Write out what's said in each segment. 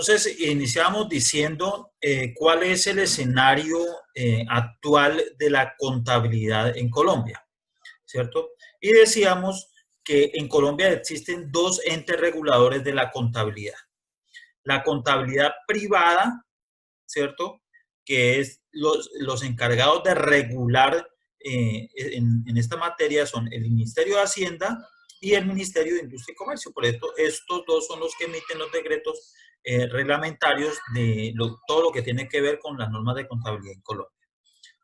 Entonces, iniciamos diciendo cuál es el escenario actual de la contabilidad en Colombia, ¿cierto? Y decíamos que en Colombia existen dos entes reguladores de la contabilidad. La contabilidad privada, ¿cierto? Que es los encargados de regular en esta materia son el Ministerio de Hacienda y el Ministerio de Industria y Comercio. Por esto, estos dos son los que emiten los decretos reglamentarios de todo lo que tiene que ver con las normas de contabilidad en Colombia,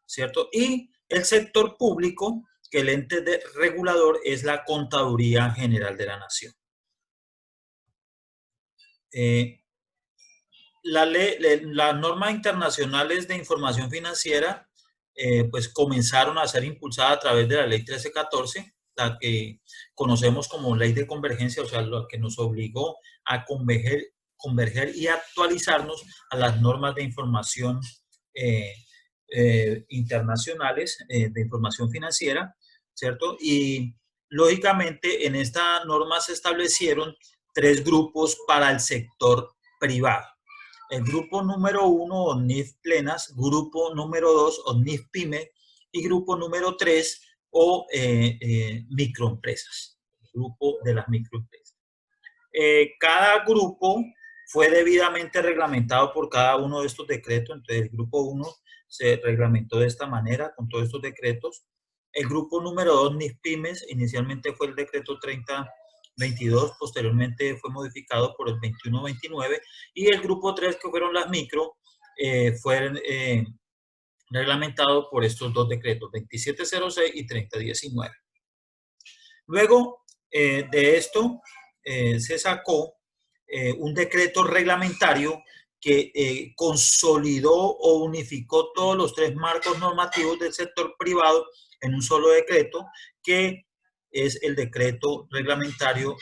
¿cierto? Y el sector público, que el ente regulador es la Contaduría General de la Nación. Las normas internacionales de información financiera pues comenzaron a ser impulsadas a través de la ley 1314, la que conocemos como ley de convergencia, o sea, lo que nos obligó a converger y actualizarnos a las normas de información internacionales de información financiera, ¿cierto? Y lógicamente en esta norma se establecieron tres grupos para el sector privado. El grupo número 1, ONIF Plenas, grupo número 2, ONIF Pyme, y grupo número 3, o microempresas, el grupo de las microempresas. Cada grupo fue debidamente reglamentado por cada uno de estos decretos. Entonces, el grupo 1 se reglamentó de esta manera, con todos estos decretos. El grupo número 2, NIF Pymes, inicialmente fue el decreto 3022, posteriormente fue modificado por el 2129, y el grupo 3, que fueron las micro, fueron reglamentados por estos dos decretos, 2706 y 3019. Luego de esto se sacó un decreto reglamentario que consolidó o unificó todos los tres marcos normativos del sector privado en un solo decreto, que es el decreto reglamentario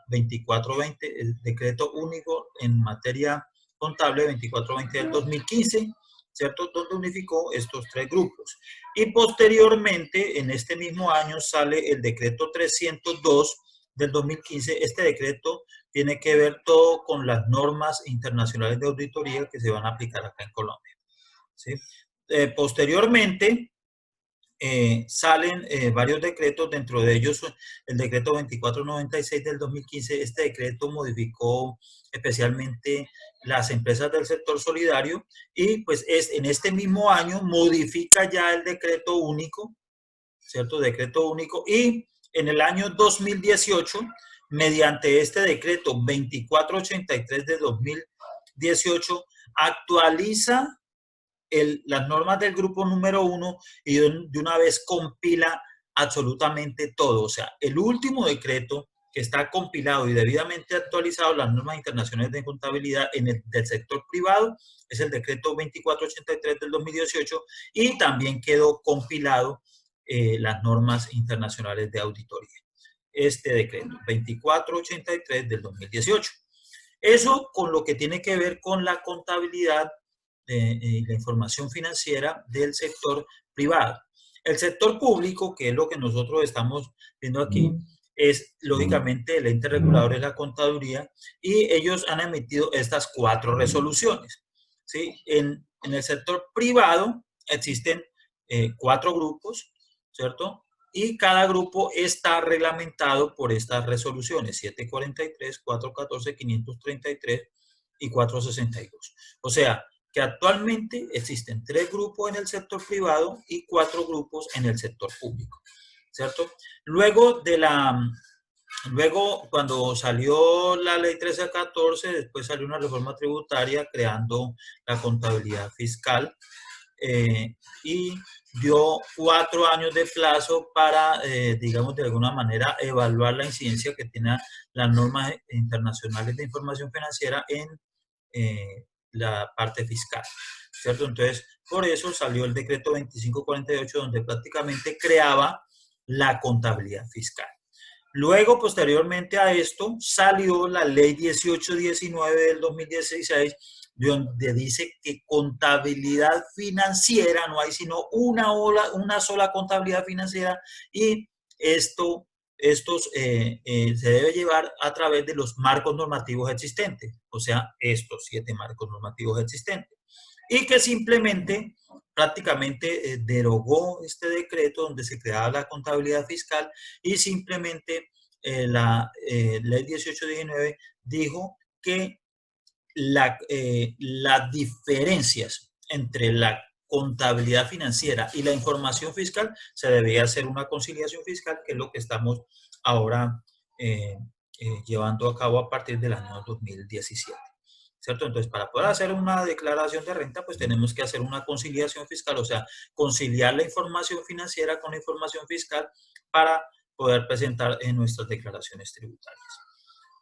2420, el decreto único en materia contable 2420 del 2015, ¿cierto? Donde unificó estos tres grupos. Y posteriormente, en este mismo año, sale el decreto 302 del 2015. Este decreto tiene que ver todo con las normas internacionales de auditoría que se van a aplicar acá en Colombia, ¿sí? Posteriormente, salen varios decretos, dentro de ellos el decreto 2496 del 2015. Este decreto modificó especialmente las empresas del sector solidario, y pues en este mismo año modifica ya el decreto único, ¿cierto? Decreto único, y en el año 2018, mediante este decreto 2483 de 2018, actualiza las normas del grupo número 1 y de una vez compila absolutamente todo. O sea, el último decreto que está compilado y debidamente actualizado las normas internacionales de contabilidad del sector privado es el decreto 2483 del 2018, y también quedó compilado las normas internacionales de auditoría. Este decreto 2483 del 2018. Eso con lo que tiene que ver con la contabilidad y la información financiera del sector privado. El sector público, que es lo que nosotros estamos viendo aquí, es lógicamente el ente regulador, es la contaduría, y ellos han emitido estas 4 resoluciones, ¿sí? En el sector privado existen 4 grupos, ¿cierto? Y cada grupo está reglamentado por estas resoluciones: 743, 414, 533 y 462. O sea, que actualmente existen 3 grupos en el sector privado y 4 grupos en el sector público, ¿cierto? Luego, cuando salió la ley 1314, después salió una reforma tributaria creando la contabilidad fiscal, y dio 4 años de plazo para, digamos, de alguna manera evaluar la incidencia que tienen las normas internacionales de información financiera en la parte fiscal, ¿cierto? Entonces, por eso salió el decreto 2548, donde prácticamente creaba la contabilidad fiscal. Luego, posteriormente a esto, salió la ley 1819 del 2016, donde dice que contabilidad financiera, no hay sino una sola contabilidad financiera, y esto estos se debe llevar a través de los marcos normativos existentes, o sea, estos 7 marcos normativos existentes, y que simplemente prácticamente derogó este decreto donde se creaba la contabilidad fiscal y simplemente la ley 1819 dijo que las diferencias entre la contabilidad financiera y la información fiscal se debía hacer una conciliación fiscal, que es lo que estamos ahora llevando a cabo a partir del año 2017. ¿Cierto? Entonces, para poder hacer una declaración de renta, pues tenemos que hacer una conciliación fiscal, o sea, conciliar la información financiera con la información fiscal para poder presentar en nuestras declaraciones tributarias.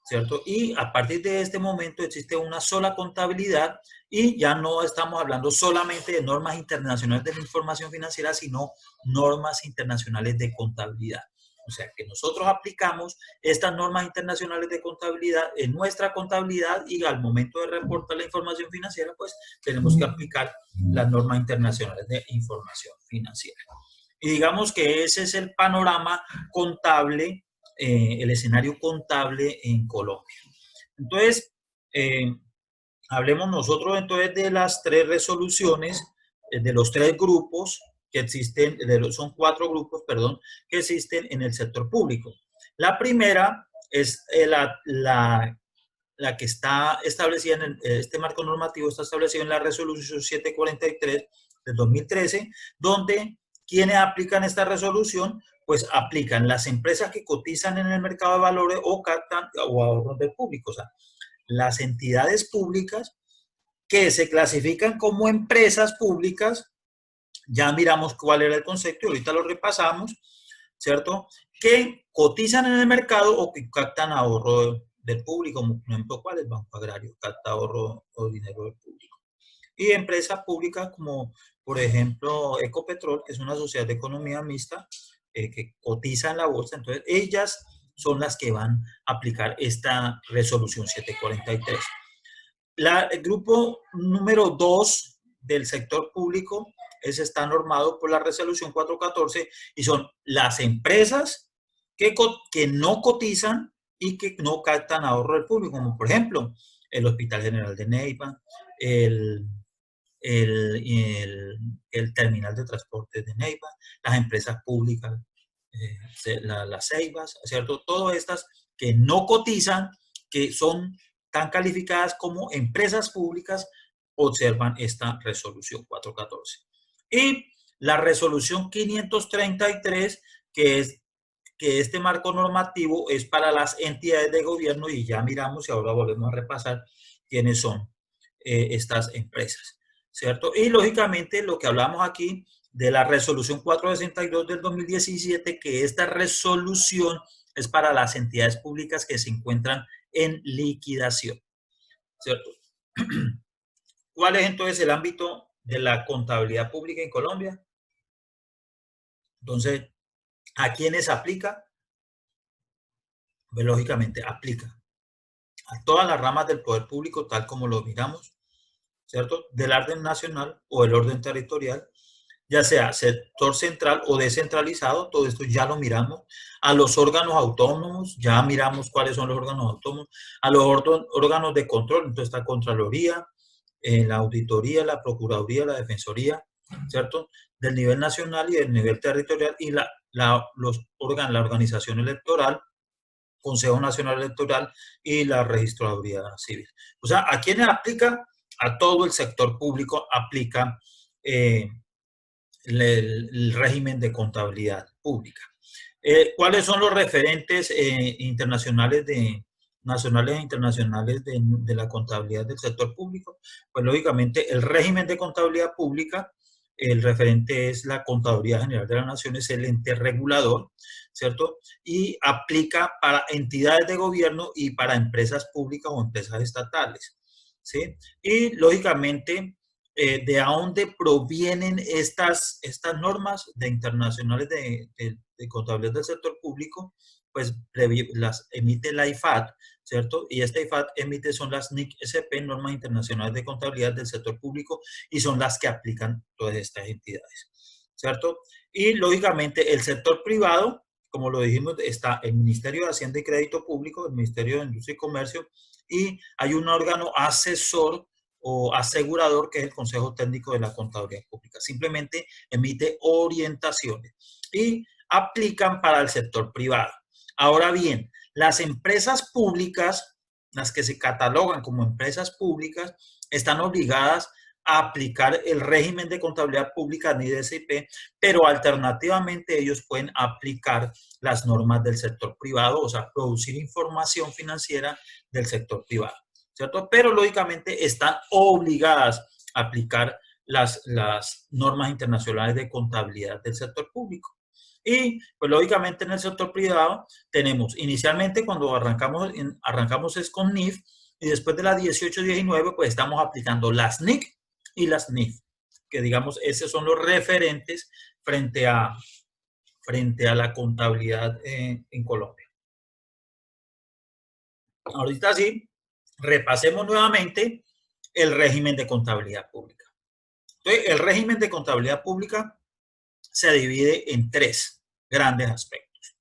¿Cierto? Y a partir de este momento existe una sola contabilidad y ya no estamos hablando solamente de normas internacionales de la información financiera, sino normas internacionales de contabilidad. O sea, que nosotros aplicamos estas normas internacionales de contabilidad en nuestra contabilidad y al momento de reportar la información financiera, pues tenemos que aplicar las normas internacionales de información financiera. Y digamos que ese es el panorama contable, el escenario contable en Colombia. Entonces, hablemos nosotros entonces de las 3 resoluciones, de los 3 grupos que existen, son 4 grupos, perdón, que existen en el sector público. La primera es la que está establecida en este marco normativo, está establecido en la resolución 743 del 2013, donde quienes aplican esta resolución, pues aplican las empresas que cotizan en el mercado de valores o captan o ahorros del público, o sea, las entidades públicas que se clasifican como empresas públicas, ya miramos cuál era el concepto, ahorita lo repasamos, ¿cierto? Que cotizan en el mercado o que captan ahorro del público, como por ejemplo, ¿cuál es el Banco Agrario? Capta ahorro o dinero del público. Y empresas públicas como, por ejemplo, Ecopetrol, que es una sociedad de economía mixta que cotiza en la bolsa, entonces ellas son las que van a aplicar esta resolución 743. El grupo número 2 del sector público está normado por la resolución 414 y son las empresas que no cotizan y que no captan ahorro del público, como por ejemplo el Hospital General de Neiva, el, el terminal de transporte de Neiva, las empresas públicas, las Ceibas, ¿cierto? Todas estas que no cotizan, que son tan calificadas como empresas públicas, observan esta resolución 414. Y la resolución 533, que este marco normativo es para las entidades de gobierno, y ya miramos y ahora volvemos a repasar quiénes son estas empresas, ¿cierto? Y lógicamente lo que hablamos aquí de la resolución 462 del 2017, que esta resolución es para las entidades públicas que se encuentran en liquidación, ¿cierto? ¿Cuál es entonces el ámbito de la contabilidad pública en Colombia? Entonces, ¿a quiénes aplica? Pues lógicamente aplica a todas las ramas del poder público, tal como lo miramos, ¿cierto? Del orden nacional o el orden territorial, ya sea sector central o descentralizado, todo esto ya lo miramos, a los órganos autónomos, ya miramos cuáles son los órganos autónomos, a los órganos de control, entonces está Contraloría, la Auditoría, la Procuraduría, la Defensoría, ¿cierto? Del nivel nacional y del nivel territorial y la organización electoral, Consejo Nacional Electoral y la Registraduría Civil. O sea, ¿a quiénes aplica? A todo el sector público aplica el régimen de contabilidad pública. ¿Cuáles son los referentes internacionales nacionales e internacionales de la contabilidad del sector público? Pues lógicamente el régimen de contabilidad pública, el referente es la Contaduría General de la Nación, es el ente regulador, ¿cierto? Y aplica para entidades de gobierno y para empresas públicas o empresas estatales, ¿sí? Y lógicamente, ¿de dónde provienen estas normas internacionales de contabilidad del sector público? Pues las emite la IFAD, ¿cierto? Y esta IFAD emite son las NIC-SP, Normas Internacionales de Contabilidad del Sector Público, y son las que aplican todas estas entidades, ¿cierto? Y lógicamente el sector privado como lo dijimos, está el Ministerio de Hacienda y Crédito Público, el Ministerio de Industria y Comercio, y hay un órgano asesor o asegurador que es el Consejo Técnico de la Contaduría Pública. Simplemente emite orientaciones y aplican para el sector privado. Ahora bien, las empresas públicas, las que se catalogan como empresas públicas, están obligadas a aplicar el régimen de contabilidad pública NIDSIP, pero alternativamente ellos pueden aplicar las normas del sector privado, o sea, producir información financiera del sector privado, ¿cierto? Pero lógicamente están obligadas a aplicar las normas internacionales de contabilidad del sector público. Y pues lógicamente en el sector privado tenemos inicialmente cuando arrancamos es con NIF y después de la 18-19 pues estamos aplicando las NIC y las NIF, que digamos esos son los referentes frente a la contabilidad en Colombia. Ahorita sí, repasemos nuevamente el régimen de contabilidad pública. Entonces, el régimen de contabilidad pública se divide en tres grandes aspectos.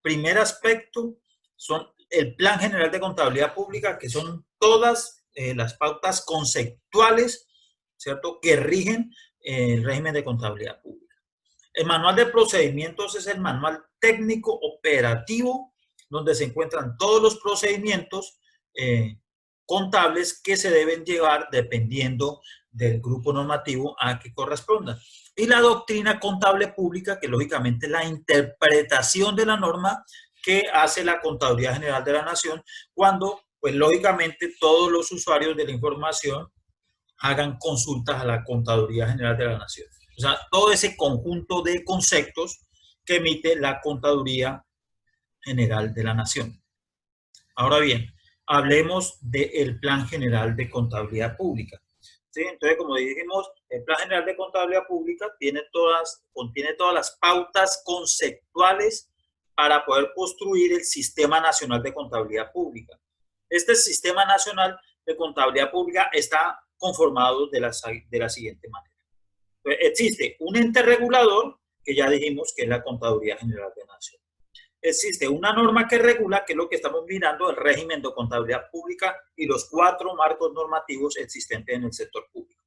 Primer aspecto son el Plan General de Contabilidad Pública, que son todas las pautas conceptuales, ¿cierto?, que rigen el régimen de contabilidad pública. El manual de procedimientos es el manual técnico operativo, donde se encuentran todos los procedimientos contables que se deben llevar dependiendo del grupo normativo a que corresponda. Y la doctrina contable pública, que lógicamente es la interpretación de la norma que hace la Contaduría General de la Nación cuando, pues lógicamente, todos los usuarios de la información hagan consultas a la Contaduría General de la Nación. O sea, todo ese conjunto de conceptos que emite la Contaduría General de la Nación. Ahora bien, hablemos del Plan General de Contabilidad Pública. ¿Sí? Entonces, como dijimos, el Plan General de Contabilidad Pública contiene todas las pautas conceptuales para poder construir el Sistema Nacional de Contabilidad Pública. Este Sistema Nacional de Contabilidad Pública está conformado de la siguiente manera. Entonces, existe un ente regulador, que ya dijimos que es la Contaduría General de la Nación. Existe una norma que regula, que es lo que estamos mirando, el régimen de contabilidad pública y los 4 marcos normativos existentes en el sector público.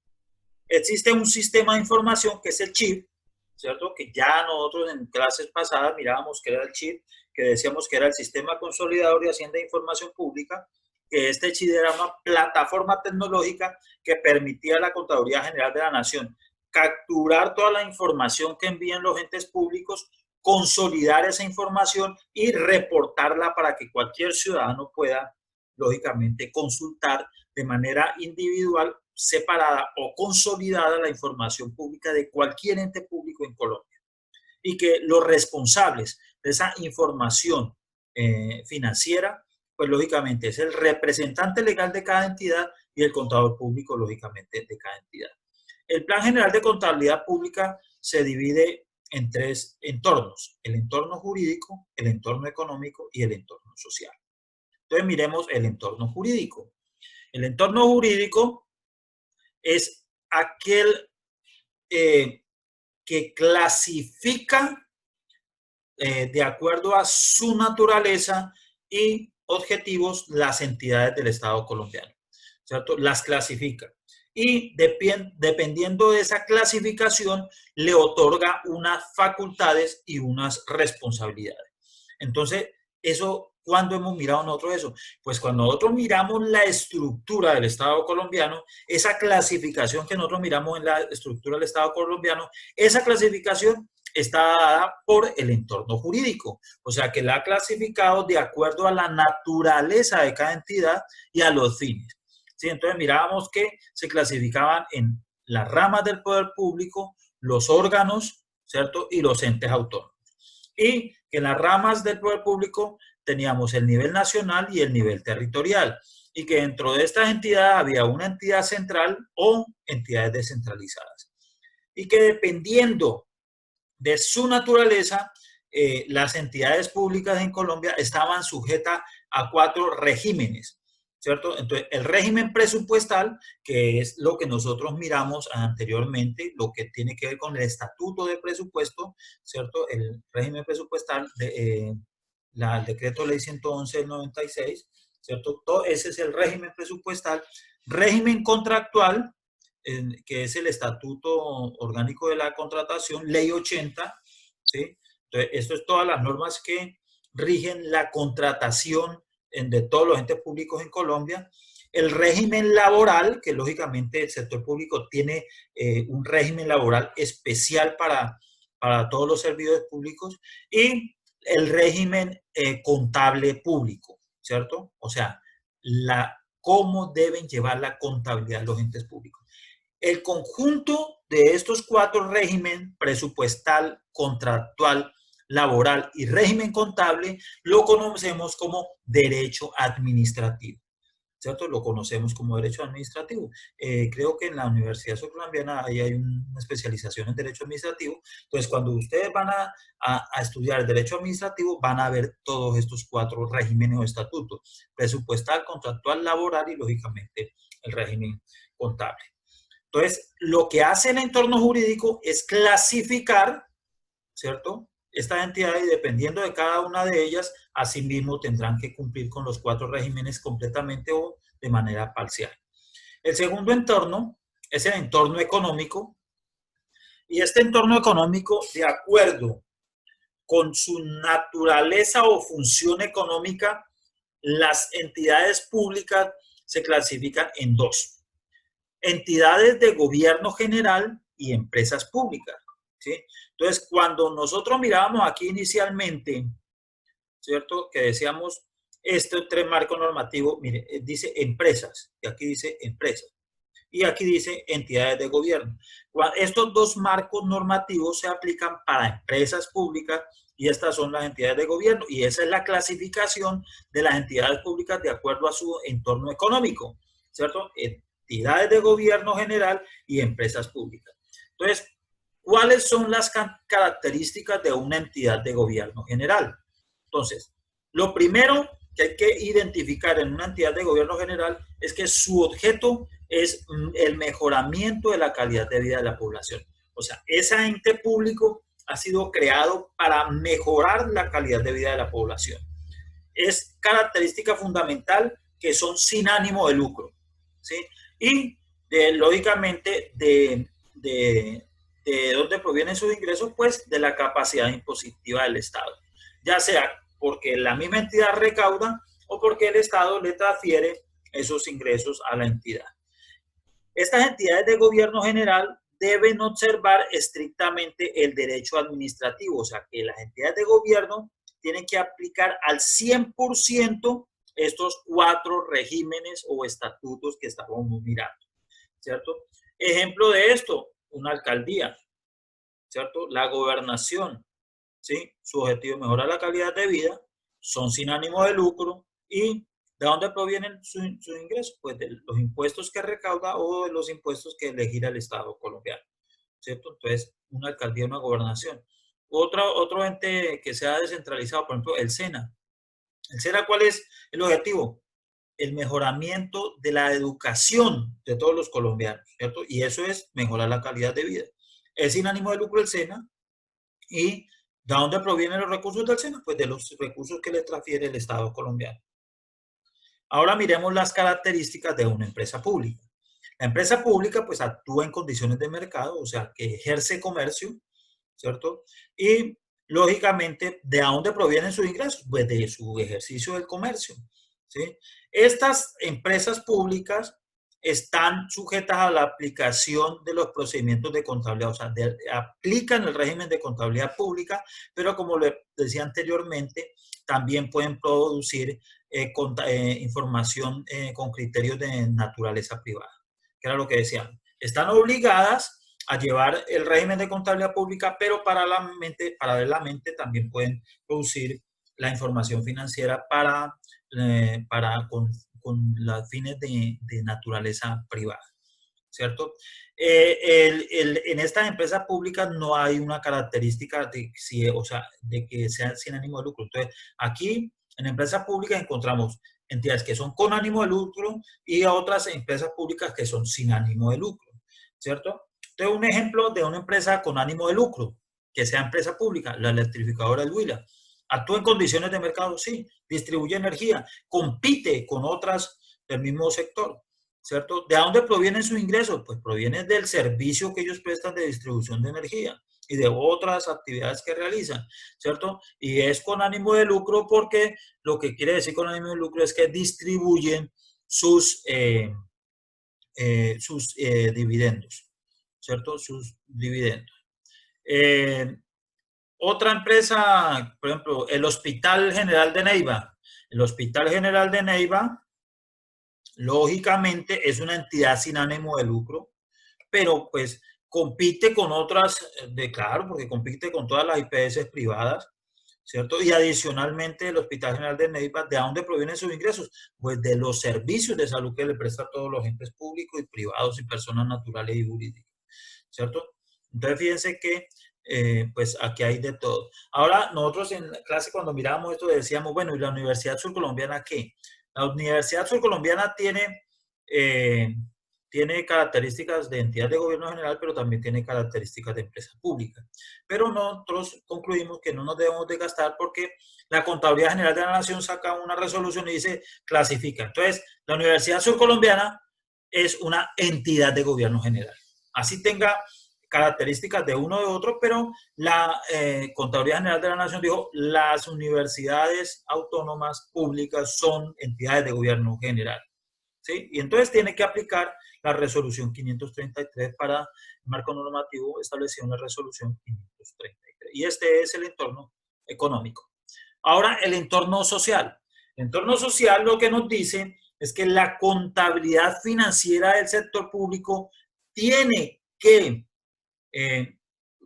Existe un sistema de información que es el CHIP, ¿cierto? Que ya nosotros en clases pasadas mirábamos que era el CHIP, que decíamos que era el Sistema Consolidador de Hacienda e Información Pública, que este CHIP era una plataforma tecnológica que permitía a la Contaduría General de la Nación capturar toda la información que envían los entes públicos, consolidar esa información y reportarla para que cualquier ciudadano pueda, lógicamente, consultar de manera individual, separada o consolidada la información pública de cualquier ente público en Colombia. Y que los responsables de esa información financiera, pues lógicamente es el representante legal de cada entidad y el contador público, lógicamente, de cada entidad. El Plan General de Contabilidad Pública se divide en 3 entornos: el entorno jurídico, el entorno económico y el entorno social. Entonces miremos el entorno jurídico. El entorno jurídico es aquel que clasifica de acuerdo a su naturaleza y objetivos las entidades del Estado colombiano, ¿cierto? Las clasifica. Y dependiendo de esa clasificación, le otorga unas facultades y unas responsabilidades. Entonces, eso, ¿cuándo hemos mirado nosotros eso? Pues cuando nosotros miramos la estructura del Estado colombiano, esa clasificación que nosotros miramos en la estructura del Estado colombiano, esa clasificación está dada por el entorno jurídico, o sea que la ha clasificado de acuerdo a la naturaleza de cada entidad y a los fines. ¿Sí? Entonces mirábamos que se clasificaban en las ramas del poder público, los órganos, ¿cierto? Y los entes autónomos. Y que en las ramas del poder público teníamos el nivel nacional y el nivel territorial. Y que dentro de estas entidades había una entidad central o entidades descentralizadas. Y que dependiendo de su naturaleza, las entidades públicas en Colombia estaban sujetas a 4 regímenes. ¿cierto? Entonces, el régimen presupuestal, que es lo que nosotros miramos anteriormente, lo que tiene que ver con el estatuto de presupuesto, ¿cierto? El régimen presupuestal, el decreto ley 111 del 96, ¿cierto? Todo ese es el régimen presupuestal. Régimen contractual, que es el estatuto orgánico de la contratación, ley 80, ¿sí? Entonces, esto es todas las normas que rigen la contratación de todos los entes públicos en Colombia. El régimen laboral, que lógicamente el sector público tiene un régimen laboral especial para todos los servidores públicos, y el régimen contable público, ¿cierto? O sea, cómo deben llevar la contabilidad los entes públicos. El conjunto de estos cuatro regímenes, presupuestal, contractual, laboral y régimen contable, lo conocemos como derecho administrativo, ¿cierto? Lo conocemos como derecho administrativo. Creo que en la Universidad Surcolombiana ahí hay una especialización en derecho administrativo. Entonces, cuando ustedes van a estudiar el derecho administrativo, van a ver todos estos cuatro regímenes o estatutos: presupuestal, contractual, laboral y, lógicamente, el régimen contable. Entonces, lo que hace el entorno jurídico es clasificar, ¿cierto?, estas entidades, y dependiendo de cada una de ellas, asimismo tendrán que cumplir con los cuatro regímenes completamente o de manera parcial. El segundo entorno es el entorno económico, y este entorno económico, de acuerdo con su naturaleza o función económica, las entidades públicas se clasifican en dos: entidades de gobierno general y empresas públicas, ¿sí? Entonces, cuando nosotros mirábamos aquí inicialmente, ¿cierto?, que decíamos estos tres marcos normativos, mire, dice empresas, y aquí dice empresas, y aquí dice entidades de gobierno. Estos dos marcos normativos se aplican para empresas públicas, y estas son las entidades de gobierno, y esa es la clasificación de las entidades públicas de acuerdo a su entorno económico, ¿cierto? Entidades de gobierno general y empresas públicas. Entonces, ¿cuáles son las características de una entidad de gobierno general? Entonces, lo primero que hay que identificar en una entidad de gobierno general es que su objeto es el mejoramiento de la calidad de vida de la población. O sea, ese ente público ha sido creado para mejorar la calidad de vida de la población. Es característica fundamental que son sin ánimo de lucro, ¿sí? Y lógicamente, de dónde provienen sus ingresos, pues de la capacidad impositiva del Estado, ya sea porque la misma entidad recauda o porque el Estado le transfiere esos ingresos a la entidad. Estas entidades de gobierno general deben observar estrictamente el derecho administrativo, o sea, que las entidades de gobierno tienen que aplicar al 100% estos cuatro regímenes o estatutos que estábamos mirando, ¿cierto? Ejemplo de esto, una alcaldía, ¿cierto? La gobernación, ¿sí? Su objetivo es mejorar la calidad de vida, son sin ánimo de lucro. ¿Y de dónde provienen sus ingresos? Pues de los impuestos que recauda o de los impuestos que legisla el Estado colombiano, ¿cierto? Entonces, una alcaldía, una gobernación. Otro ente que sea descentralizado, por ejemplo, el SENA. ¿El SENA cuál es el objetivo? El mejoramiento de la educación de todos los colombianos, ¿cierto? Y eso es mejorar la calidad de vida. Es sin ánimo de lucro el SENA. ¿Y de dónde provienen los recursos del SENA? Pues de los recursos que le transfiere el Estado colombiano. Ahora miremos las características de una empresa pública. La empresa pública pues actúa en condiciones de mercado, o sea, que ejerce comercio, ¿cierto? Y lógicamente, ¿de dónde provienen sus ingresos? Pues de su ejercicio del comercio, ¿sí? Estas empresas públicas están sujetas a la aplicación de los procedimientos de contabilidad, o sea, aplican el régimen de contabilidad pública, pero como le decía anteriormente, también pueden producir información con criterios de naturaleza privada, que era lo que decíamos. Están obligadas a llevar el régimen de contabilidad pública, pero paralelamente también pueden producir la información financiera con los fines de naturaleza privada, ¿cierto? En estas empresas públicas no hay una característica de que sean sin ánimo de lucro. Entonces, aquí en empresas públicas encontramos entidades que son con ánimo de lucro y a otras empresas públicas que son sin ánimo de lucro, ¿cierto? Entonces, un ejemplo de una empresa con ánimo de lucro, que sea empresa pública, la electrificadora del Huila. ¿Actúa en condiciones de mercado? Sí. ¿Distribuye energía? ¿Compite con otras del mismo sector? ¿Cierto? ¿De dónde provienen sus ingresos? Pues provienen del servicio que ellos prestan de distribución de energía y de otras actividades que realizan, ¿cierto? Y es con ánimo de lucro porque lo que quiere decir con ánimo de lucro es que distribuyen sus dividendos, ¿cierto? Sus dividendos. Otra empresa, por ejemplo, el Hospital General de Neiva. El Hospital General de Neiva, lógicamente, es una entidad sin ánimo de lucro, pero pues compite con otras, claro, porque compite con todas las IPS privadas, ¿cierto? Y adicionalmente el Hospital General de Neiva, ¿de dónde provienen sus ingresos? Pues de los servicios de salud que le presta a todos los entes públicos y privados y personas naturales y jurídicas, ¿cierto? Entonces fíjense que pues aquí hay de todo. Ahora nosotros en la clase cuando mirábamos esto decíamos, bueno, ¿y la Universidad Surcolombiana qué? La Universidad Surcolombiana tiene características de entidad de gobierno general, pero también tiene características de empresa pública. Pero nosotros concluimos que no nos debemos de gastar porque la Contraloría General de la Nación saca una resolución y dice clasifica. Entonces, la Universidad Surcolombiana es una entidad de gobierno general. Así tenga características de uno o de otro, pero la Contraloría General de la Nación dijo las universidades autónomas públicas son entidades de gobierno general, ¿sí? Y entonces tiene que aplicar la resolución 533 para el marco normativo establecido en la resolución 533. Y este es el entorno económico. Ahora, el entorno social. El entorno social lo que nos dice es que la contabilidad financiera del sector público tiene que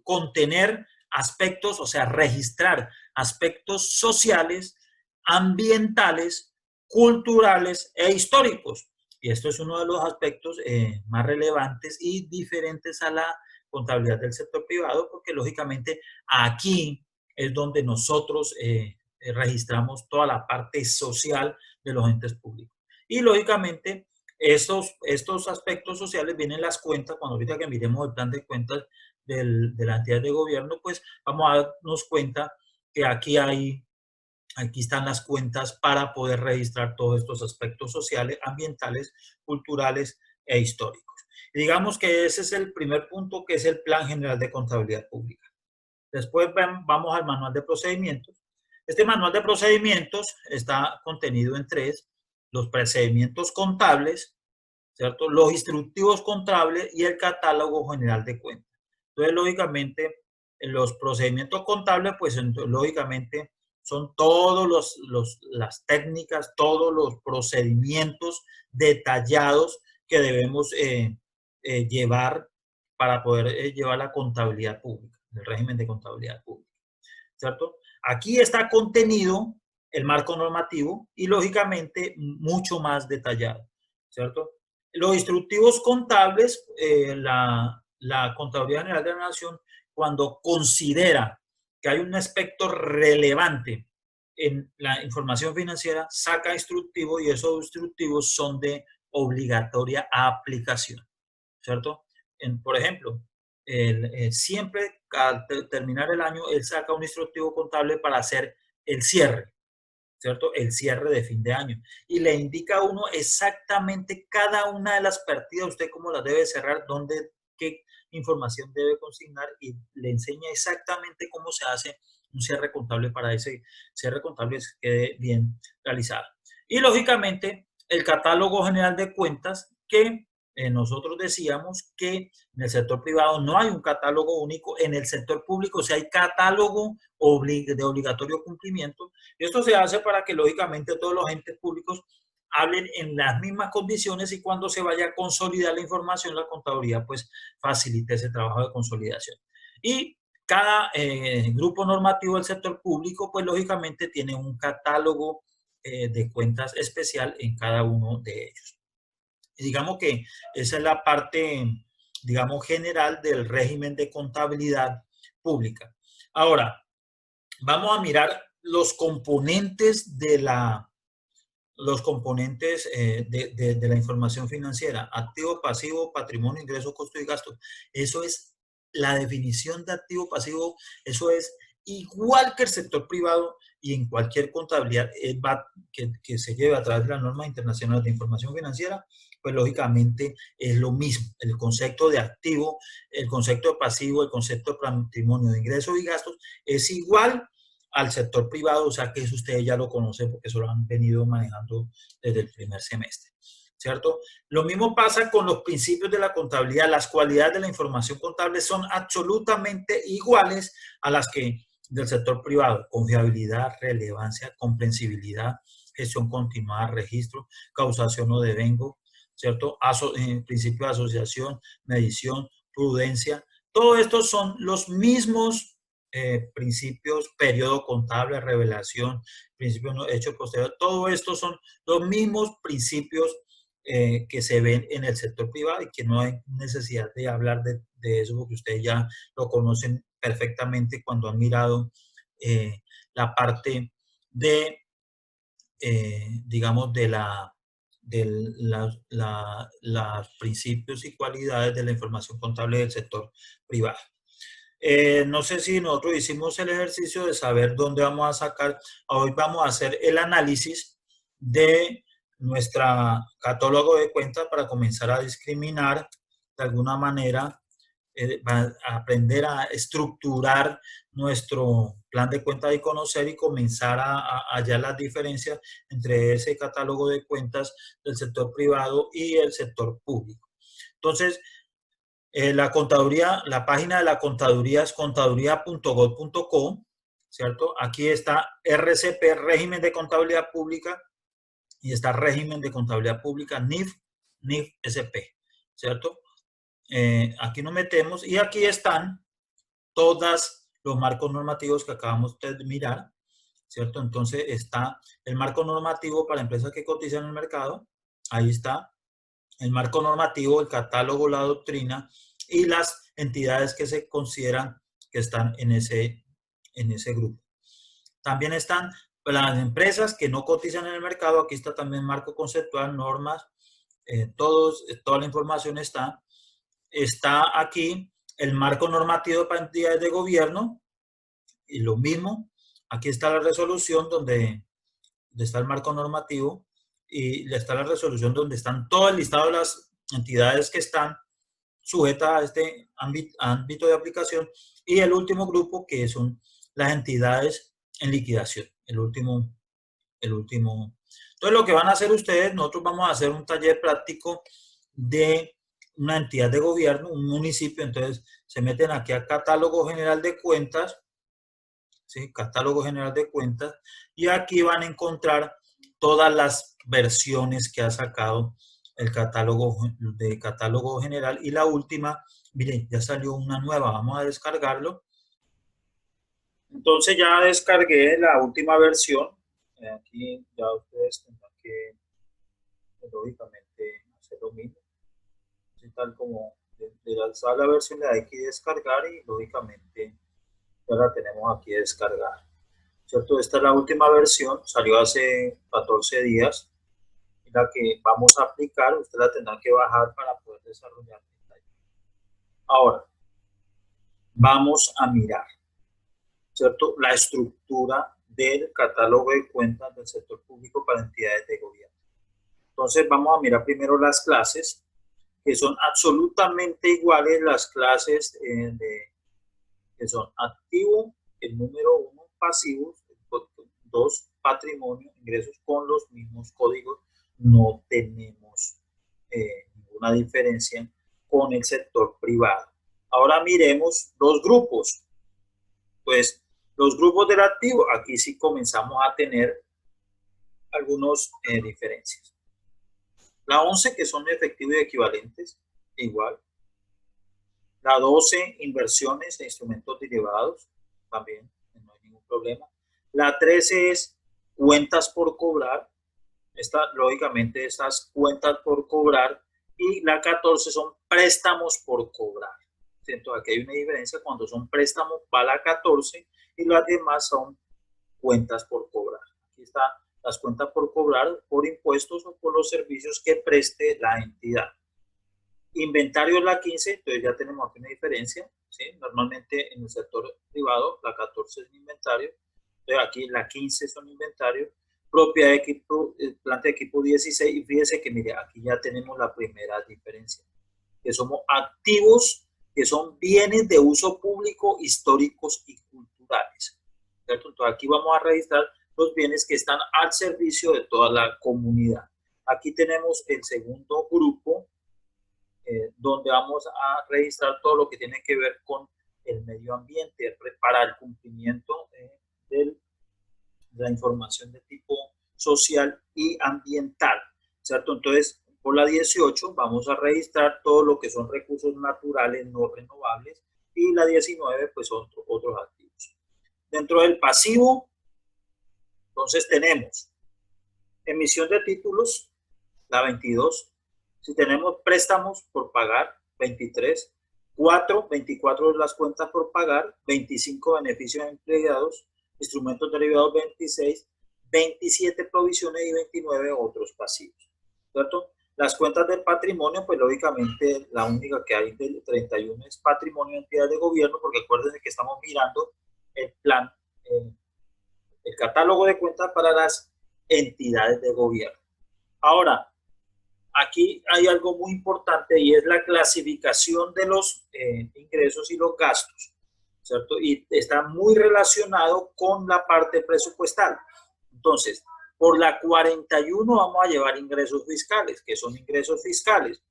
contener aspectos, o sea, registrar aspectos sociales, ambientales, culturales e históricos. Y esto es uno de los aspectos más relevantes y diferentes a la contabilidad del sector privado, porque lógicamente aquí es donde nosotros registramos toda la parte social de los entes públicos. Y lógicamente estos aspectos sociales vienen en las cuentas, cuando ahorita que miremos el plan de cuentas de la entidad de gobierno, pues vamos a darnos cuenta que aquí están las cuentas para poder registrar todos estos aspectos sociales, ambientales, culturales e históricos. Y digamos que ese es el primer punto, que es el Plan General de Contabilidad Pública. Después vamos al manual de procedimientos. Este manual de procedimientos está contenido en tres: los procedimientos contables, ¿cierto?, los instructivos contables y el catálogo general de cuentas. Entonces, lógicamente, los procedimientos contables, pues, lógicamente, son todas las técnicas, todos los procedimientos detallados que debemos llevar para poder llevar la contabilidad pública, el régimen de contabilidad pública, ¿cierto? Aquí está contenido el marco normativo y, lógicamente, mucho más detallado, ¿cierto? Los instructivos contables, la Contraloría General de la Nación, cuando considera que hay un aspecto relevante en la información financiera, saca instructivo y esos instructivos son de obligatoria aplicación, ¿cierto? Por ejemplo, siempre al terminar el año, él saca un instructivo contable para hacer el cierre, ¿cierto? El cierre de fin de año. Y le indica a uno exactamente cada una de las partidas, usted cómo las debe cerrar, dónde, qué información debe consignar, y le enseña exactamente cómo se hace un cierre contable para ese cierre contable quede bien realizado. Y lógicamente, el catálogo general de cuentas, que nosotros decíamos que en el sector privado no hay un catálogo único, en el sector público sí hay catálogo de obligatorio cumplimiento. Y esto se hace para que, lógicamente, todos los entes públicos hablen en las mismas condiciones y cuando se vaya a consolidar la información, la contaduría pues facilite ese trabajo de consolidación. Y cada grupo normativo del sector público pues lógicamente tiene un catálogo de cuentas especial en cada uno de ellos. Y digamos que esa es la parte, digamos, general del régimen de contabilidad pública. Ahora, vamos a mirar los componentes de la los componentes de la información financiera: activo, pasivo, patrimonio, ingreso, costo y gasto. Eso es la definición de activo pasivo, eso es igual que el sector privado, y en cualquier contabilidad que se lleve a través de las normas internacionales de información financiera, pues lógicamente es lo mismo. El concepto de activo, el concepto de pasivo, el concepto de patrimonio, de ingresos y gastos es igual al sector privado, o sea que eso ustedes ya lo conocen porque eso lo han venido manejando desde el primer semestre, ¿cierto? Lo mismo pasa con los principios de la contabilidad. Las cualidades de la información contable son absolutamente iguales a las que del sector privado: confiabilidad, relevancia, comprensibilidad, gestión continuada, registro, causación o devengo, ¿cierto? Principio de asociación, medición, prudencia. Todo esto son los mismos principios: periodo contable, revelación, principio hecho posterior. Todo esto son los mismos principios que se ven en el sector privado, y que no hay necesidad de hablar de eso porque ustedes ya lo conocen perfectamente cuando han mirado la parte de, digamos, los principios y cualidades de la información contable del sector privado. No sé si nosotros hicimos el ejercicio de saber dónde vamos a sacar. Hoy vamos a hacer el análisis de nuestra catálogo de cuentas para comenzar a discriminar de alguna manera, a aprender a estructurar nuestro plan de cuentas y conocer y comenzar a hallar las diferencias entre ese catálogo de cuentas del sector privado y el sector público. Entonces, la contaduría, la página de la contaduría es contaduría.gov.co, ¿cierto? Aquí está RCP, régimen de contabilidad pública, y está régimen de contabilidad pública, NIF, NIF-SP, ¿cierto? Aquí nos metemos y aquí están todos los marcos normativos que acabamos de mirar, ¿cierto? Entonces está el marco normativo para empresas que cotizan en el mercado, ahí está el marco normativo, el catálogo, la doctrina y las entidades que se consideran que están en ese grupo. También están las empresas que no cotizan en el mercado. Aquí está también marco conceptual, normas, toda la información está. Está aquí el marco normativo para entidades de gobierno, y lo mismo. Aquí está la resolución donde está el marco normativo, y está la resolución donde están todo el listado de las entidades que están sujetas a este ámbito de aplicación, y el último grupo que son las entidades en liquidación, el último. Entonces, lo que van a hacer ustedes, nosotros vamos a hacer un taller práctico de una entidad de gobierno, un municipio. Entonces, se meten aquí a catálogo general de cuentas, ¿sí? Catálogo general de cuentas, y aquí van a encontrar todas las versiones que ha sacado el catálogo general, y la última, miren, ya salió una nueva, vamos a descargarlo. Entonces ya descargué la última versión. Aquí ya ustedes tendrán que, lógicamente, hacer lo mismo. Así tal como de la versión de aquí descargar, y lógicamente ya la tenemos aquí descargar, ¿cierto? Esta es la última versión, salió hace 14 días, y la que vamos a aplicar, usted la tendrá que bajar para poder desarrollar. Ahora, vamos a mirar, ¿cierto?, la estructura del catálogo de cuentas del sector público para entidades de gobierno. Entonces, vamos a mirar primero las clases, que son absolutamente iguales. Las clases que son activo, el número 1, pasivos, 2, patrimonio, ingresos, con los mismos códigos. No tenemos ninguna diferencia con el sector privado. Ahora miremos los grupos. Pues los grupos del activo, aquí sí comenzamos a tener algunas diferencias. La 11, que son efectivos y equivalentes, igual. La 12, inversiones e instrumentos derivados, también no hay ningún problema. La 13 es cuentas por cobrar. Lógicamente, esas cuentas por cobrar. Y la 14 son préstamos por cobrar. Entonces, aquí hay una diferencia. Cuando son préstamos va la 14, y las demás son cuentas por cobrar. Aquí está las cuentas por cobrar por impuestos o por los servicios que preste la entidad. Inventario es la 15, entonces ya tenemos aquí una diferencia, ¿sí? Normalmente en el sector privado la 14 es inventario, entonces aquí la 15 son inventarios. Propiedad de equipo, planta de equipo 16, y fíjese que mire, aquí ya tenemos la primera diferencia, que somos activos, que son bienes de uso público, históricos y culturales, ¿cierto? Entonces aquí vamos a registrar los bienes que están al servicio de toda la comunidad. Aquí tenemos el segundo grupo, donde vamos a registrar todo lo que tiene que ver con el medio ambiente para el cumplimiento de la información de tipo social y ambiental, ¿cierto? Entonces, por la 18 vamos a registrar todo lo que son recursos naturales no renovables, y la 19 pues son otros activos. Dentro del pasivo, entonces tenemos emisión de títulos, la 22, si tenemos préstamos por pagar, 23, 24 las cuentas por pagar, 25 beneficios empleados, instrumentos derivados 26, 27 provisiones y 29 otros pasivos, ¿cierto? Las cuentas del patrimonio, pues lógicamente la única que hay del 31 es patrimonio de entidades de gobierno, porque acuérdense que estamos mirando el plan, el catálogo de cuentas para las entidades de gobierno. Ahora, aquí hay algo muy importante, y es la clasificación de los ingresos y los gastos, ¿cierto? Y está muy relacionado con la parte presupuestal. Entonces, por la 41 vamos a llevar ingresos fiscales. ¿Qué son ingresos fiscales?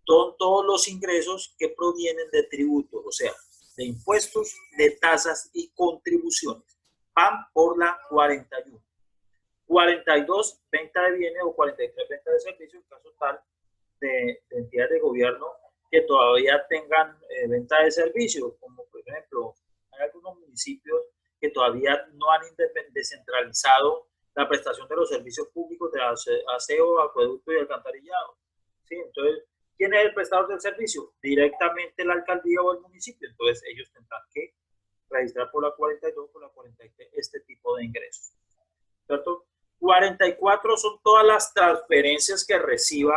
Son todos los ingresos que provienen de tributos, o sea, de impuestos, de tasas y contribuciones. Van por la 41. 42, venta de bienes, o 43, venta de servicios, en caso tal de entidades de gobierno que todavía tengan venta de servicios, como por ejemplo, hay algunos municipios que todavía no han descentralizado la prestación de los servicios públicos de aseo, acueducto y alcantarillado. ¿Sí? Entonces, ¿quién es el prestador del servicio? Directamente la alcaldía o el municipio. Entonces, ellos tendrán que registrar por la 42, por la 43, este tipo de ingresos, ¿cierto? 44 son todas las transferencias que reciba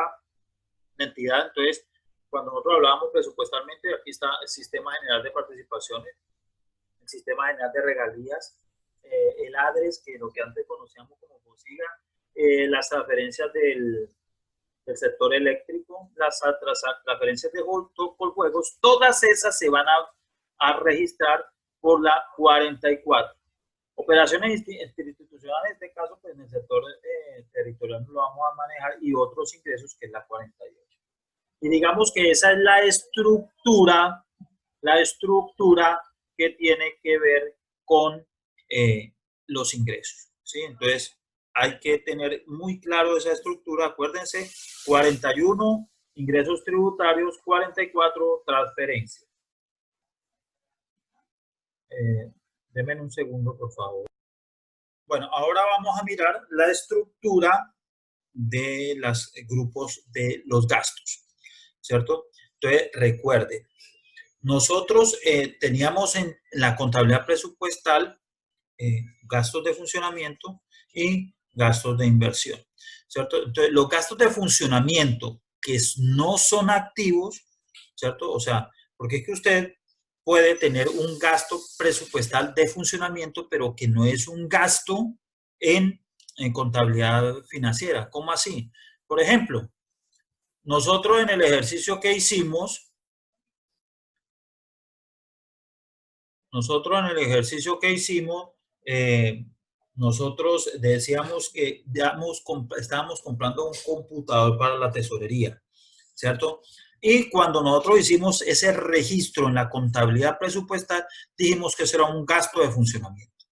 la entidad. Entonces, cuando nosotros hablábamos presupuestalmente, aquí está el Sistema General de Participaciones, el Sistema General de Regalías, el ADRES, que lo que antes conocíamos como FOSIGA, las transferencias del sector eléctrico, las transferencias de Coljuegos, todas esas se van a registrar por la 44. Operaciones institucionales, en este caso, pues en el sector territorial lo vamos a manejar, y otros ingresos, que es la 48. Y digamos que esa es la estructura que tiene que ver con los ingresos, ¿sí? Entonces, hay que tener muy claro esa estructura. Acuérdense, 41, ingresos tributarios, 44, transferencias. Denme un segundo, por favor. Bueno, ahora vamos a mirar la estructura de los grupos de los gastos, ¿cierto? Entonces, recuerde, nosotros teníamos en la contabilidad presupuestal gastos de funcionamiento y gastos de inversión, ¿cierto? Entonces, los gastos de funcionamiento que no son activos, ¿cierto? O sea, porque es que usted puede tener un gasto presupuestal de funcionamiento, pero que no es un gasto en contabilidad financiera. ¿Cómo así? Por ejemplo, nosotros en el ejercicio que hicimos, nosotros decíamos que estábamos comprando un computador para la tesorería, ¿cierto? Y cuando nosotros hicimos ese registro en la contabilidad presupuestal, dijimos que eso era un gasto de funcionamiento,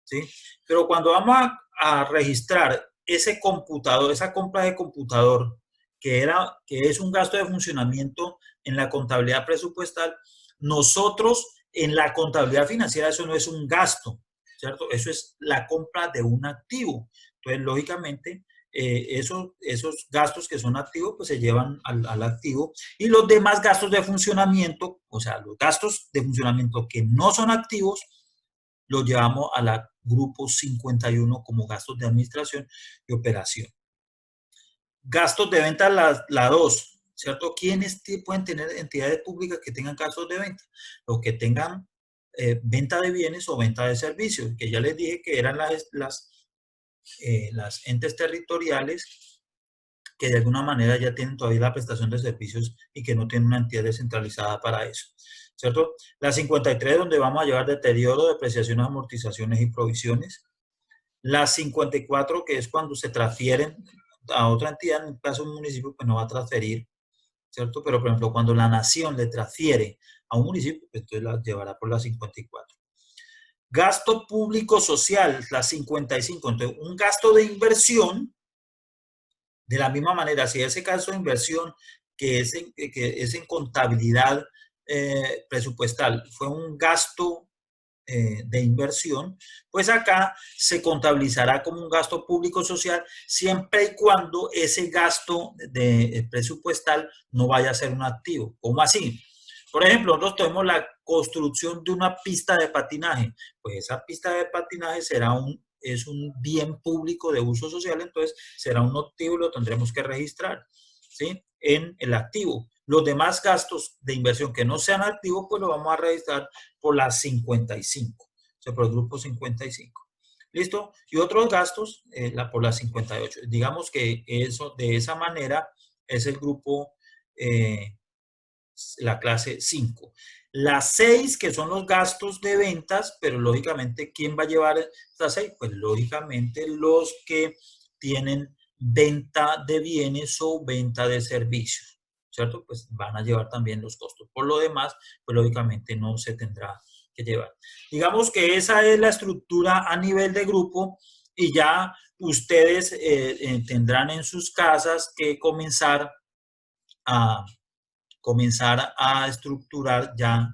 ¿sí? Pero cuando vamos a registrar ese computador, esa compra de computador, que es un gasto de funcionamiento en la contabilidad presupuestal, nosotros en la contabilidad financiera eso no es un gasto, ¿cierto? Eso es la compra de un activo. Entonces, lógicamente, esos gastos que son activos, pues se llevan al activo, y los demás gastos de funcionamiento, o sea, los gastos de funcionamiento que no son activos, los llevamos a la grupo 51 como gastos de administración y operación. Gastos de venta, la 2, ¿cierto? ¿Quiénes pueden tener entidades públicas que tengan gastos de venta? Los que tengan venta de bienes o venta de servicios, que ya les dije que eran las entes territoriales que de alguna manera ya tienen todavía la prestación de servicios y que no tienen una entidad descentralizada para eso, ¿cierto? La 53, donde vamos a llevar deterioro, depreciaciones, amortizaciones y provisiones. La 54, que es cuando se transfieren a otra entidad, en el caso de un municipio, pues no va a transferir, ¿cierto? Pero, por ejemplo, cuando la nación le transfiere a un municipio, pues entonces la llevará por la 54. Gasto público social, la 55. Entonces, un gasto de inversión, de la misma manera, si ese gasto de inversión que es en contabilidad presupuestal fue un gasto de inversión, pues acá se contabilizará como un gasto público social siempre y cuando ese gasto de presupuestal no vaya a ser un activo. ¿Cómo así? Por ejemplo, nosotros tenemos la construcción de una pista de patinaje. Pues esa pista de patinaje es un bien público de uso social, entonces será un activo y lo tendremos que registrar, ¿sí? En el activo. Los demás gastos de inversión que no sean activos, pues lo vamos a registrar por la 55, o sea, por el grupo 55. ¿Listo? Y otros gastos por la 58. Digamos que eso, de esa manera, es el grupo, la clase 5. La 6, que son los gastos de ventas, pero lógicamente, ¿quién va a llevar esta 6? Pues lógicamente los que tienen venta de bienes o venta de servicios, ¿cierto? Pues van a llevar también los costos. Por lo demás, pues lógicamente no se tendrá que llevar. Digamos que esa es la estructura a nivel de grupo y ya ustedes tendrán en sus casas que comenzar a estructurar ya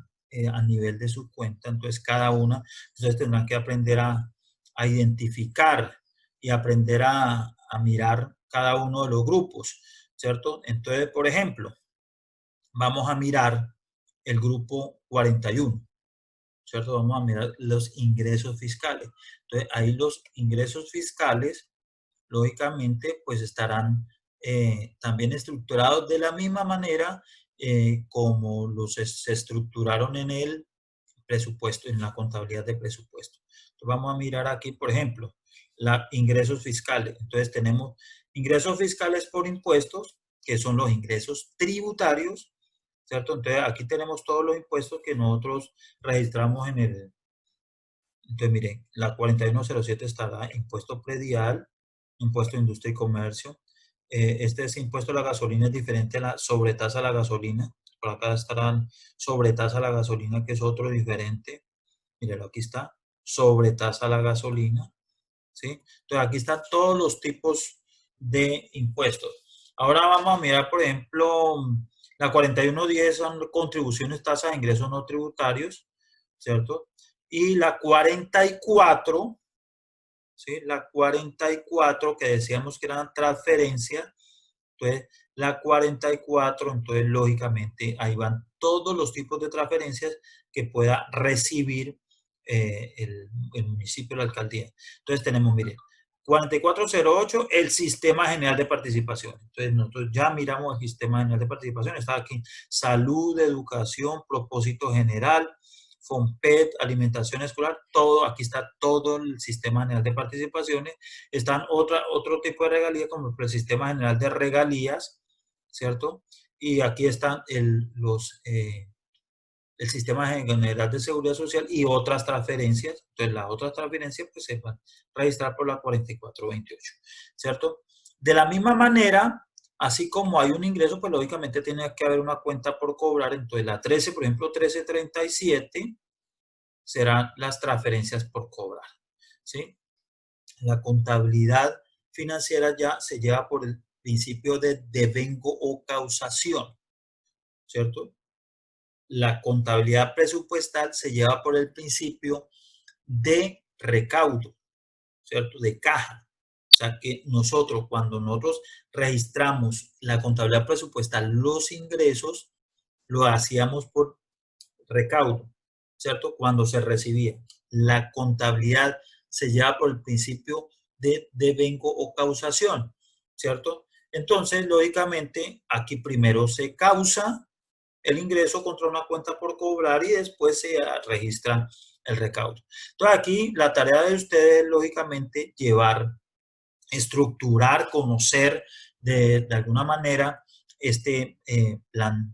a nivel de su cuenta. Entonces, cada una, ustedes tendrán que aprender a identificar y aprender a mirar cada uno de los grupos, ¿cierto? Entonces, por ejemplo, vamos a mirar el grupo 41, ¿cierto? Vamos a mirar los ingresos fiscales. Entonces, ahí los ingresos fiscales, lógicamente, pues estarán también estructurados de la misma manera como se estructuraron en el presupuesto, en la contabilidad de presupuesto. Entonces, vamos a mirar aquí, por ejemplo, ingresos fiscales. Entonces, tenemos ingresos fiscales por impuestos, que son los ingresos tributarios, ¿cierto? Entonces, aquí tenemos todos los impuestos que nosotros registramos en el... Entonces, miren, la 4107 estará impuesto predial, impuesto de industria y comercio. Este es impuesto a la gasolina, es diferente a la sobretasa a la gasolina. Por acá estarán sobretasa a la gasolina, que es otro diferente. Mírenlo, aquí está, sobretasa a la gasolina, ¿sí? Entonces, aquí están todos los tipos de impuestos. Ahora vamos a mirar, por ejemplo, la 4110 son contribuciones, tasas de ingresos no tributarios, ¿cierto? Y la 44, ¿sí? La 44 que decíamos que eran transferencias, entonces la 44, entonces lógicamente ahí van todos los tipos de transferencias que pueda recibir el municipio, la alcaldía. Entonces tenemos, miren, 4408, el Sistema General de Participación. Entonces nosotros ya miramos el Sistema General de Participación, está aquí, salud, educación, propósito general, FOMPET, alimentación escolar, todo, aquí está todo el Sistema General de Participaciones. Están otro tipo de regalías como el Sistema General de Regalías, ¿cierto? Y aquí están el Sistema General de Seguridad Social y otras transferencias. Entonces, las otras transferencias pues se van a registrar por la 4428, ¿cierto? De la misma manera, así como hay un ingreso, pues lógicamente tiene que haber una cuenta por cobrar. Entonces, la 13, por ejemplo, 1337 serán las transferencias por cobrar, ¿sí? La contabilidad financiera ya se lleva por el principio de devengo o causación, ¿cierto? La contabilidad presupuestal se lleva por el principio de recaudo, ¿cierto? De caja. O sea que nosotros, cuando nosotros registramos la contabilidad presupuestal, los ingresos, lo hacíamos por recaudo, ¿cierto? Cuando se recibía. La contabilidad se lleva por el principio de devengo o causación, ¿cierto? Entonces, lógicamente, aquí primero se causa el ingreso contra una cuenta por cobrar y después se registra el recaudo. Entonces, aquí la tarea de ustedes, lógicamente, llevar, estructurar, conocer de alguna manera este plan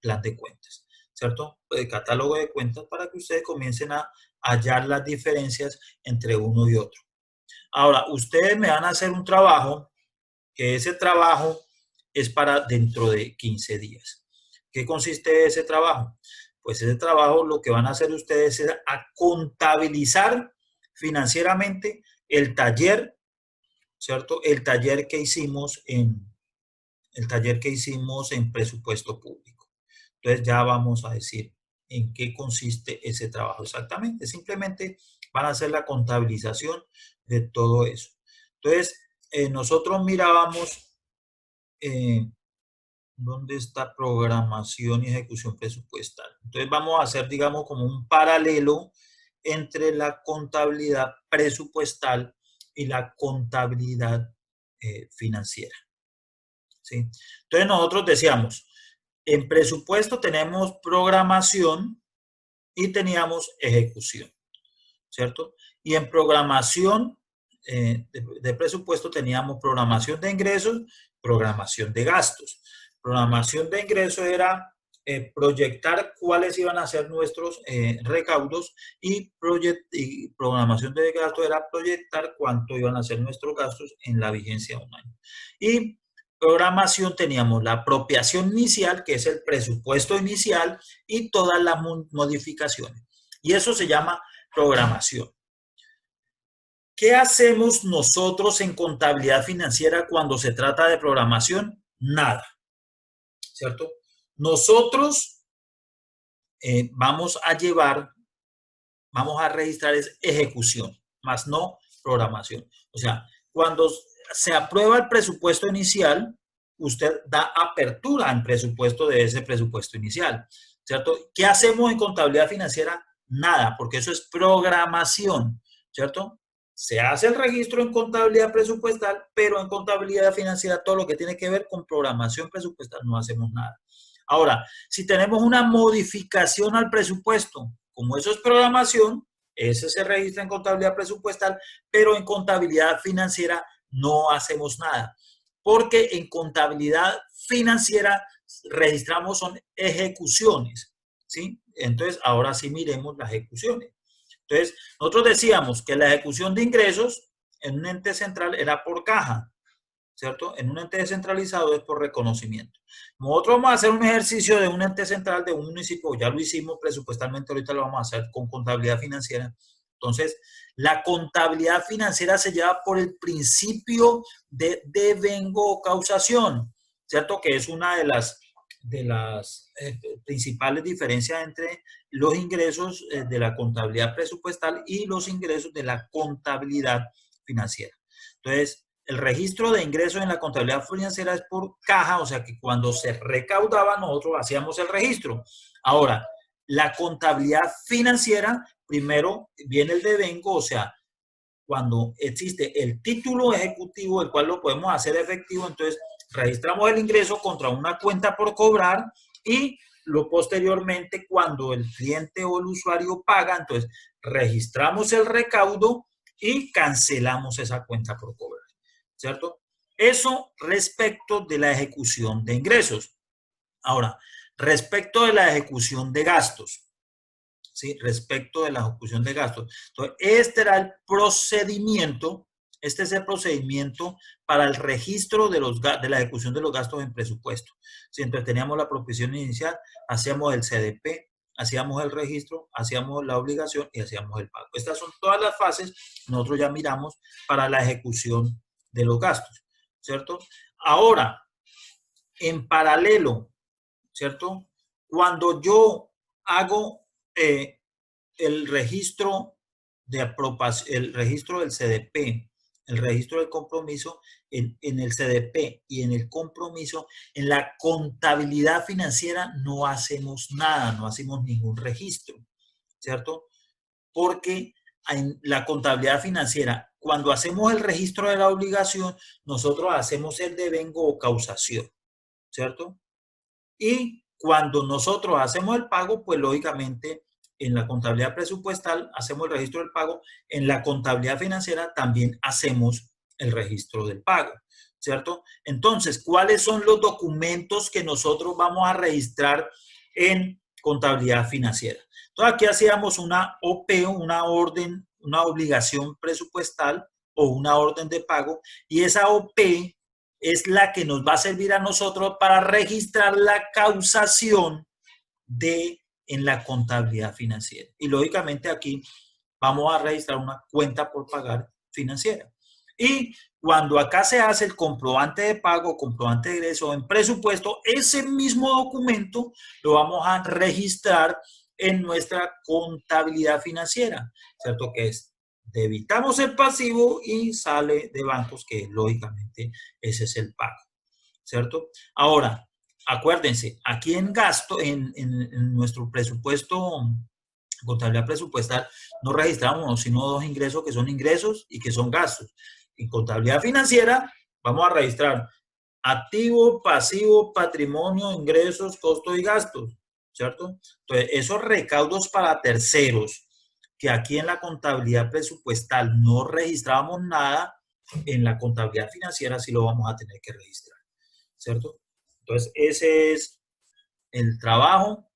de cuentas, ¿cierto? El catálogo de cuentas para que ustedes comiencen a hallar las diferencias entre uno y otro. Ahora, ustedes me van a hacer un trabajo, que ese trabajo es para dentro de 15 días. ¿Qué consiste ese trabajo? Pues ese trabajo lo que van a hacer ustedes es a contabilizar financieramente el taller, ¿cierto? El taller que hicimos en presupuesto público. Entonces ya vamos a decir en qué consiste ese trabajo exactamente. Simplemente van a hacer la contabilización de todo eso. Entonces, nosotros mirábamos dónde está programación y ejecución presupuestal. Entonces vamos a hacer, digamos, como un paralelo entre la contabilidad presupuestal y la contabilidad financiera. ¿Sí? Entonces nosotros decíamos, en presupuesto tenemos programación y teníamos ejecución, ¿cierto? Y en programación de presupuesto teníamos programación de ingresos, programación de gastos. Programación de ingresos era proyectar cuáles iban a ser nuestros recaudos y programación de gastos era proyectar cuánto iban a ser nuestros gastos en la vigencia de un año. Y programación teníamos la apropiación inicial, que es el presupuesto inicial, y todas las modificaciones. Y eso se llama programación. ¿Qué hacemos nosotros en contabilidad financiera cuando se trata de programación? Nada, ¿cierto? Nosotros vamos a registrar ejecución, más no programación. O sea, cuando se aprueba el presupuesto inicial, usted da apertura al presupuesto de ese presupuesto inicial, ¿cierto? ¿Qué hacemos en contabilidad financiera? Nada, porque eso es programación, ¿cierto? Se hace el registro en contabilidad presupuestal, pero en contabilidad financiera todo lo que tiene que ver con programación presupuestal no hacemos nada. Ahora, si tenemos una modificación al presupuesto, como eso es programación, ese se registra en contabilidad presupuestal, pero en contabilidad financiera no hacemos nada, porque en contabilidad financiera registramos son ejecuciones, ¿sí? Entonces, ahora sí miremos las ejecuciones. Entonces, nosotros decíamos que la ejecución de ingresos en un ente central era por caja, ¿cierto? En un ente descentralizado es por reconocimiento. Nosotros vamos a hacer un ejercicio de un ente central de un municipio, ya lo hicimos presupuestalmente, ahorita lo vamos a hacer con contabilidad financiera. Entonces, la contabilidad financiera se lleva por el principio de devengo o causación, ¿cierto? Que es una de las principales diferencias entre los ingresos de la contabilidad presupuestal y los ingresos de la contabilidad financiera. Entonces, el registro de ingresos en la contabilidad financiera es por caja, o sea que cuando se recaudaba nosotros hacíamos el registro. Ahora, la contabilidad financiera, primero viene el devengo, o sea, cuando existe el título ejecutivo, el cual lo podemos hacer efectivo, entonces registramos el ingreso contra una cuenta por cobrar y posteriormente cuando el cliente o el usuario paga, entonces registramos el recaudo y cancelamos esa cuenta por cobrar, ¿cierto? Eso respecto de la ejecución de ingresos. Ahora, respecto de la ejecución de gastos, ¿sí? Respecto de la ejecución de gastos. Entonces, este era el procedimiento, este es el procedimiento para el registro de la ejecución de los gastos en presupuesto. ¿Sí? Entonces, teníamos la proposición inicial, hacíamos el CDP, hacíamos el registro, hacíamos la obligación y hacíamos el pago. Estas son todas las fases, nosotros ya miramos para la ejecución de los gastos, ¿cierto? Ahora, en paralelo, ¿cierto? Cuando yo hago el registro de aprobación, el registro del CDP, el registro del compromiso en el CDP y en el compromiso, en la contabilidad financiera no hacemos nada, no hacemos ningún registro, ¿cierto? Porque en la contabilidad financiera, cuando hacemos el registro de la obligación, nosotros hacemos el devengo o causación, ¿cierto? Y cuando nosotros hacemos el pago, pues lógicamente en la contabilidad presupuestal hacemos el registro del pago, en la contabilidad financiera también hacemos el registro del pago, ¿cierto? Entonces, ¿cuáles son los documentos que nosotros vamos a registrar en contabilidad financiera? Entonces, aquí hacíamos una OP, una orden, una obligación presupuestal o una orden de pago, y esa OP es la que nos va a servir a nosotros para registrar la causación en la contabilidad financiera. Y lógicamente aquí vamos a registrar una cuenta por pagar financiera. Y cuando acá se hace el comprobante de pago, comprobante de ingreso en presupuesto, ese mismo documento lo vamos a registrar en nuestra contabilidad financiera, ¿cierto? Que es debitamos el pasivo y sale de bancos, que lógicamente ese es el pago, ¿cierto? Ahora, acuérdense, aquí en gasto, en nuestro presupuesto, contabilidad presupuestal, no registramos sino dos ingresos que son ingresos y que son gastos. En contabilidad financiera vamos a registrar activo, pasivo, patrimonio, ingresos, costos y gastos, ¿cierto? Entonces, esos recaudos para terceros, que aquí en la contabilidad presupuestal no registramos nada, en la contabilidad financiera sí lo vamos a tener que registrar, ¿cierto? Entonces, ese es el trabajo